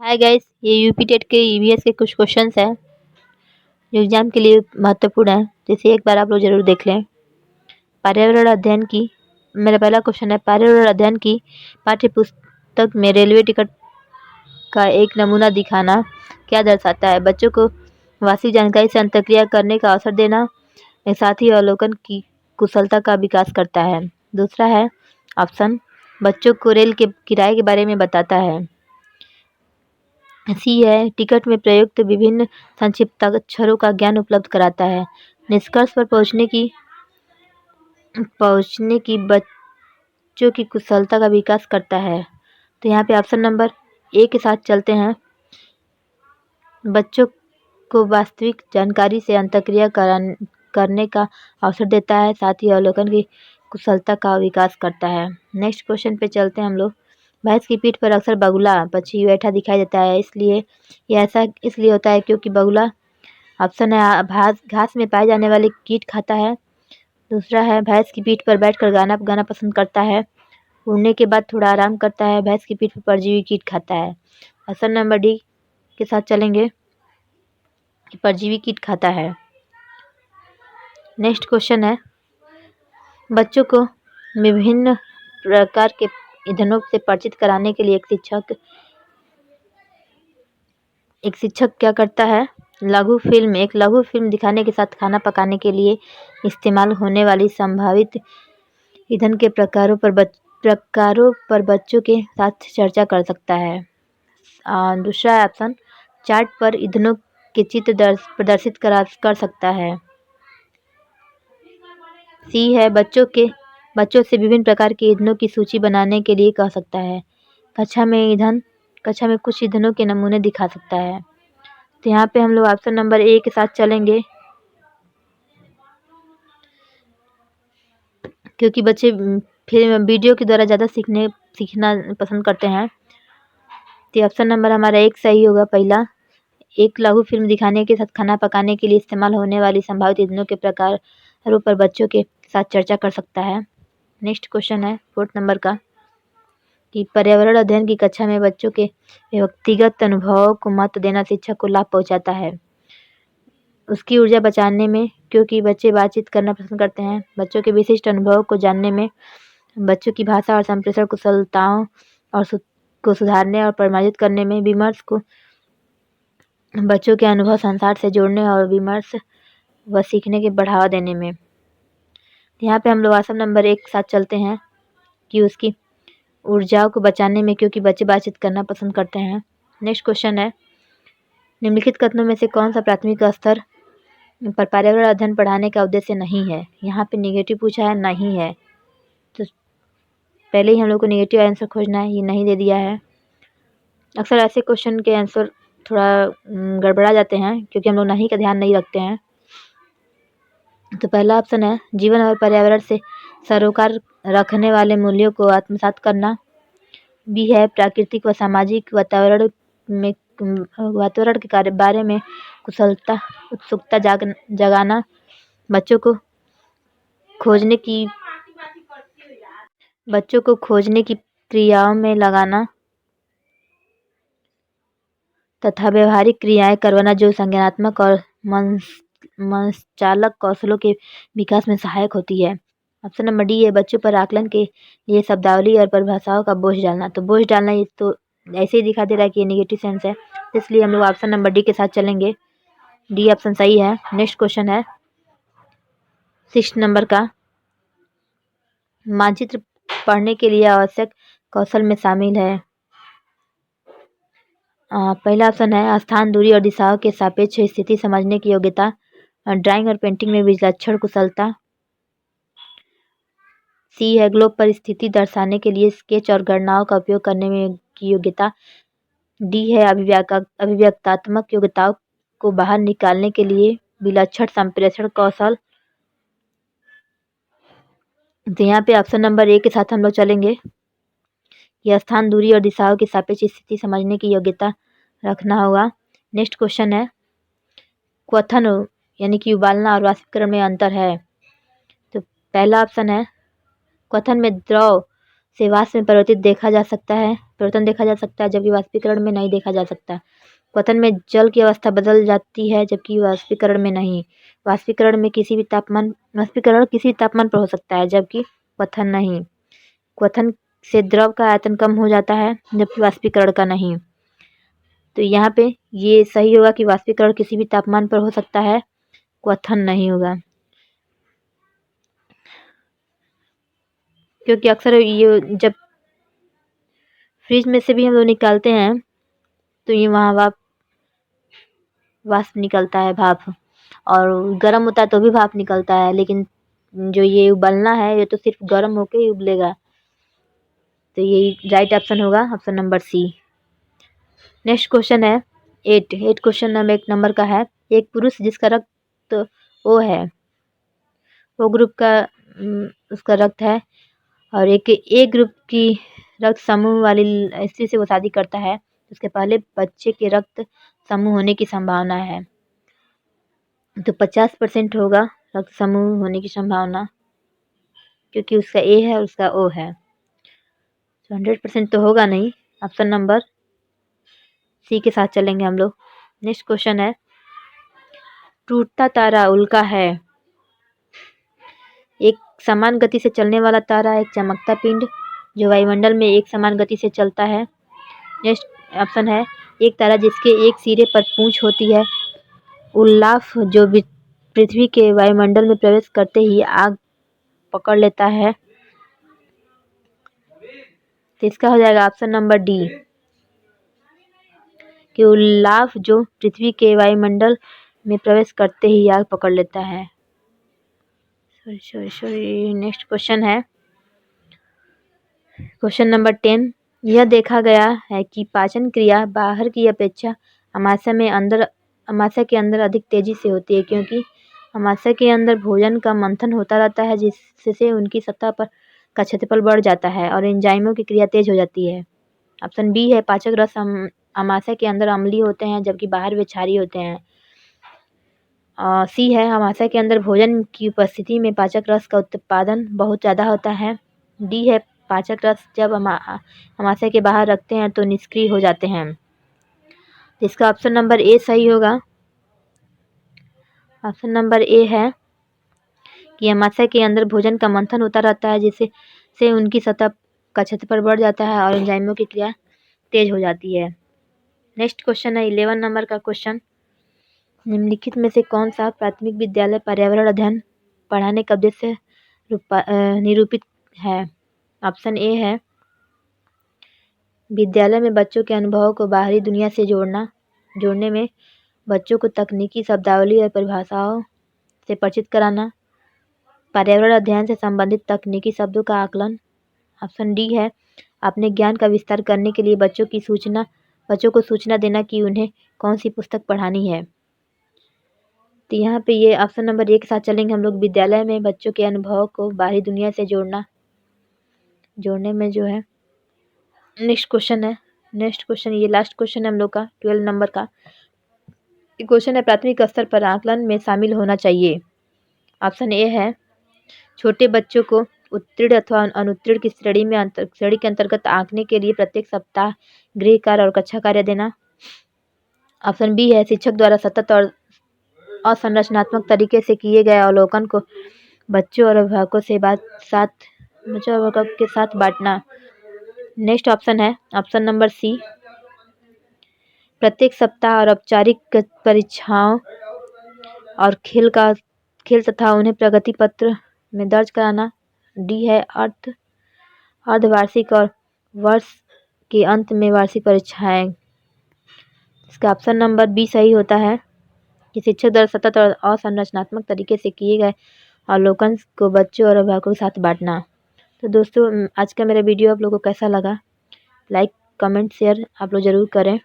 Hi guys, ये UP TET के EVS के कुछ क्वेश्चंस हैं जो एग्जाम के लिए महत्वपूर्ण है, जिसे एक बार आप लोग जरूर देख लें। पर्यावरण अध्ययन की मेरा पहला क्वेश्चन है, पर्यावरण अध्ययन की पाठ्य पुस्तक में रेलवे टिकट का एक नमूना दिखाना क्या दर्शाता है? बच्चों को वास्तविक जानकारी से अंतर्क्रिया करने का अवसर देना, साथ ही अवलोकन की कुशलता का विकास करता है। दूसरा है ऑप्शन, बच्चों को रेल के किराए के बारे में बताता है। सी है, टिकट में प्रयुक्त विभिन्न संक्षिप्ताक्षरों का ज्ञान उपलब्ध कराता है। निष्कर्ष पर पहुंचने की बच्चों की कुशलता का विकास करता है। तो यहाँ पे ऑप्शन नंबर ए के साथ चलते हैं। बच्चों को वास्तविक जानकारी से अंतर्क्रिया करने का अवसर देता है, साथ ही अवलोकन की कुशलता का विकास करता है। नेक्स्ट क्वेश्चन पे चलते हैं हम लोग। भैंस की पीठ पर अक्सर बगुला पक्षी बैठा दिखाई देता है, इसलिए यह ऐसा इसलिए होता है क्योंकि बगुला ऑप्शन है घास में पाए जाने वाले कीट खाता है। दूसरा है भैंस की पीठ पर बैठकर गाना गाना पसंद करता है। उड़ने के बाद थोड़ा आराम करता है। भैंस की पीठ पर परजीवी कीट खाता है। ऑप्शन नंबर डी के साथ चलेंगे कि परजीवी कीट खाता है। नेक्स्ट क्वेश्चन है, बच्चों को विभिन्न प्रकार के ईंधनों से परिचित कराने के लिए एक शिक्षक क्या करता है? एक लघु फिल्म दिखाने के साथ खाना पकाने के लिए इस्तेमाल होने वाली संभावित ईंधन के प्रकारों पर बच्चों के साथ चर्चा कर सकता है। दूसरा ऑप्शन, चार्ट पर ईंधनों के चित्र प्रदर्शित कर सकता है। सी है, बच्चों से विभिन्न प्रकार के ईंधनों की सूची बनाने के लिए कह सकता है। कक्षा में कुछ ईंधनों के नमूने दिखा सकता है। तो यहाँ पे हम लोग ऑप्शन नंबर ए के साथ चलेंगे, क्योंकि बच्चे फिल्म वीडियो के द्वारा ज़्यादा सीखना पसंद करते हैं। तो ऑप्शन नंबर हमारा एक सही होगा, पहला। एक लघु फिल्म दिखाने के साथ खाना पकाने के लिए इस्तेमाल होने वाली संभावित ईंधनों के प्रकारों पर बच्चों के साथ चर्चा कर सकता है। नेक्स्ट क्वेश्चन है 4th नंबर का, कि पर्यावरण अध्ययन की कक्षा में बच्चों के व्यक्तिगत अनुभवों को महत्व देना शिक्षक को लाभ पहुंचाता है। उसकी ऊर्जा बचाने में, क्योंकि बच्चे बातचीत करना पसंद करते हैं। बच्चों के विशिष्ट अनुभवों को जानने में, बच्चों की भाषा और संप्रेषण कुशलताओं को सुधारने और परिमार्जित करने में, विमर्श को बच्चों के अनुभव संसार से जोड़ने और विमर्श व सीखने के बढ़ावा देने में। यहाँ पे हम लोग ऑप्शन नंबर 1 के साथ चलते हैं, कि उसकी ऊर्जाओं को बचाने में, क्योंकि बच्चे बातचीत करना पसंद करते हैं। नेक्स्ट क्वेश्चन है, निम्नलिखित कथनों में से कौन सा प्राथमिक स्तर पर पर्यावरण अध्ययन पढ़ाने का उद्देश्य नहीं है? यहाँ पे नेगेटिव पूछा है, नहीं है, तो पहले ही हम लोग को नेगेटिव आंसर खोजना है। ये नहीं दे दिया है। अक्सर ऐसे क्वेश्चन के आंसर थोड़ा गड़बड़ा जाते हैं, क्योंकि हम लोग नहीं का ध्यान नहीं रखते हैं। तो पहला ऑप्शन है, जीवन और पर्यावरण से सरोकार रखने वाले मूल्यों को आत्मसात करना। बी है, प्राकृतिक व सामाजिक वातावरण के बारे में उत्सुकता जगाना, बच्चों को खोजने की क्रियाओं में लगाना, तथा व्यवहारिक क्रियाएं करवाना जो संज्ञानात्मक और मनश्चालक कौशलों के विकास में सहायक होती है। ऑप्शन नंबर डी है, बच्चों पर आकलन के लिए शब्दावली और परिभाषाओं का बोझ डालना। तो बोझ डालना, ये तो ऐसे ही दिखा दे रहा है कि ये नेगेटिव सेंस है, इसलिए हम लोग ऑप्शन नंबर डी के साथ चलेंगे। डी ऑप्शन सही है। नेक्स्ट क्वेश्चन है 6 नंबर का, मानचित्र पढ़ने के लिए आवश्यक कौशल में शामिल है। पहला ऑप्शन है, स्थान, दूरी और दिशाओं के सापेक्ष स्थिति समझने की योग्यता। ड्राइंग और पेंटिंग में विलक्षण कुशलता। सी है, ग्लोब पर स्थिति दर्शाने के लिए स्केच और गणनाओं का उपयोग करने में की योग्यता। डी है, अभिव्यक्तात्मक योग्यताओं को बाहर निकालने के लिए विलक्षण संप्रेषण कौशल। तो यहाँ पे ऑप्शन नंबर ए के साथ हम लोग चलेंगे, यह स्थान, दूरी और दिशाओं की सापेक्ष स्थिति समझने की योग्यता रखना होगा। नेक्स्ट क्वेश्चन है, क्वथन यानी कि उबालना और वाष्पीकरण में अंतर है। तो पहला ऑप्शन है, क्वथन में द्रव से वाष्प में परिवर्तन देखा जा सकता है, जबकि वाष्पीकरण में नहीं देखा जा सकता। क्वथन में जल की अवस्था बदल जाती है, जबकि वाष्पीकरण में नहीं। वाष्पीकरण किसी भी तापमान पर हो सकता है, जबकि क्वथन नहीं। क्वथन से द्रव का आयतन कम हो जाता है, जबकि वाष्पीकरण का नहीं। तो यहाँ पे ये सही होगा कि वाष्पीकरण किसी भी तापमान पर हो सकता है, क्वथन नहीं होगा। क्योंकि अक्सर ये जब फ्रिज में से भी हम लोग निकालते हैं तो ये वहाँ वाष्प निकलता है, भाप, और गर्म होता है तो भी भाप निकलता है, लेकिन जो ये उबलना है ये तो सिर्फ गर्म होके ही उबलेगा। तो यही राइट ऑप्शन होगा, option number C. Next question है 8 क्वेश्चन नंबर 1 नंबर का है। एक पुरुष जिसका रक्त ओ है, ओ ग्रुप का उसका रक्त है, और एक ए ग्रुप की रक्त समूह वाली स्त्री से वो शादी करता है, उसके पहले बच्चे के रक्त समूह होने की संभावना है। तो 50% होगा रक्त समूह होने की संभावना, क्योंकि उसका ए है और उसका ओ है। तो 100% तो होगा नहीं, ऑप्शन नंबर सी के साथ चलेंगे हम लोग। नेक्स्ट क्वेश्चन है, टूटता तारा उल्का है। एक समान गति से चलने वाला तारा एक चमकता पिंड जो वायुमंडल में एक समान गति से चलता है। नेक्स्ट ऑप्शन है, एक तारा जिसके एक सिरे पर पूंछ होती है। उल्लाफ जो पृथ्वी के वायुमंडल में प्रवेश करते ही आग पकड़ लेता है। तो इसका हो जाएगा ऑप्शन नंबर डी, कि उल्लाफ जो पृथ्वी के वायुमंडल में प्रवेश करते ही आग पकड़ लेता है। सॉरी। नेक्स्ट क्वेश्चन है क्वेश्चन नंबर 10। यह देखा गया है कि पाचन क्रिया बाहर की अपेक्षा अमाशय के अंदर अधिक तेजी से होती है, क्योंकि अमाशय के अंदर भोजन का मंथन होता रहता है, जिससे उनकी सतह पर का क्षेत्रफल बढ़ जाता है और एंजाइमों की क्रिया तेज हो जाती है। ऑप्शन बी है, पाचक रस अमाशय के अंदर अम्लीय होते हैं, जबकि बाहर वे क्षारीय होते हैं। सी है, अमाशय के अंदर भोजन की उपस्थिति में पाचक रस का उत्पादन बहुत ज़्यादा होता है। डी है, पाचक रस जब अमाशय के बाहर रखते हैं तो निष्क्रिय हो जाते हैं। इसका ऑप्शन नंबर ए सही होगा। ऑप्शन नंबर ए है कि अमाशय के अंदर भोजन का मंथन होता रहता है, जिससे उनकी सतह का क्षेत्रफल बढ़ जाता है और एंजाइमों की क्रिया तेज हो जाती है। नेक्स्ट क्वेश्चन है 11 नंबर का क्वेश्चन। निम्नलिखित में से कौन सा प्राथमिक विद्यालय पर्यावरण अध्ययन पढ़ाने का उद्देश्य निरूपित है? ऑप्शन ए है, विद्यालय में बच्चों के अनुभवों को बाहरी दुनिया से जोड़ने में बच्चों को तकनीकी शब्दावली और परिभाषाओं से परिचित कराना। पर्यावरण अध्ययन से संबंधित तकनीकी शब्दों का आकलन। ऑप्शन डी है, अपने ज्ञान का विस्तार करने के लिए बच्चों को सूचना देना कि उन्हें कौन सी पुस्तक पढ़ानी है। तो यहाँ पे ये ऑप्शन नंबर ए के साथ चलेंगे हम लोग, विद्यालय में बच्चों के अनुभवों को बाहरी दुनिया से जोड़ने में जो है। नेक्स्ट क्वेश्चन ये लास्ट क्वेश्चन है हम लोग का 12 नंबर का क्वेश्चन है, प्राथमिक स्तर पर आकलन में शामिल होना चाहिए। ऑप्शन ए है, छोटे बच्चों को उत्तीर्ण अथवा अनुत्तीर्ण की श्रेणी के अंतर्गत आंकने के लिए प्रत्येक सप्ताह गृह कार्य और कक्षा कार्य देना। ऑप्शन बी है, शिक्षक द्वारा सतत और असंरचनात्मक तरीके से किए गए अवलोकन को बच्चों और अभिभावकों के साथ बांटना। नेक्स्ट ऑप्शन है ऑप्शन नंबर सी, प्रत्येक सप्ताह और औपचारिक परीक्षाओं और खेल तथा उन्हें प्रगति पत्र में दर्ज कराना। डी है, अर्धवार्षिक और वर्ष के अंत में वार्षिक परीक्षाएं। इसका ऑप्शन नंबर बी सही होता है, कि शिक्षक द्वारा सतत और असंरचनात्मक तरीके से किए गए अवलोकन को बच्चों और अभिभावकों के साथ बांटना। तो दोस्तों, आज का मेरा वीडियो आप लोगों को कैसा लगा? लाइक, कमेंट, शेयर आप लोग ज़रूर करें।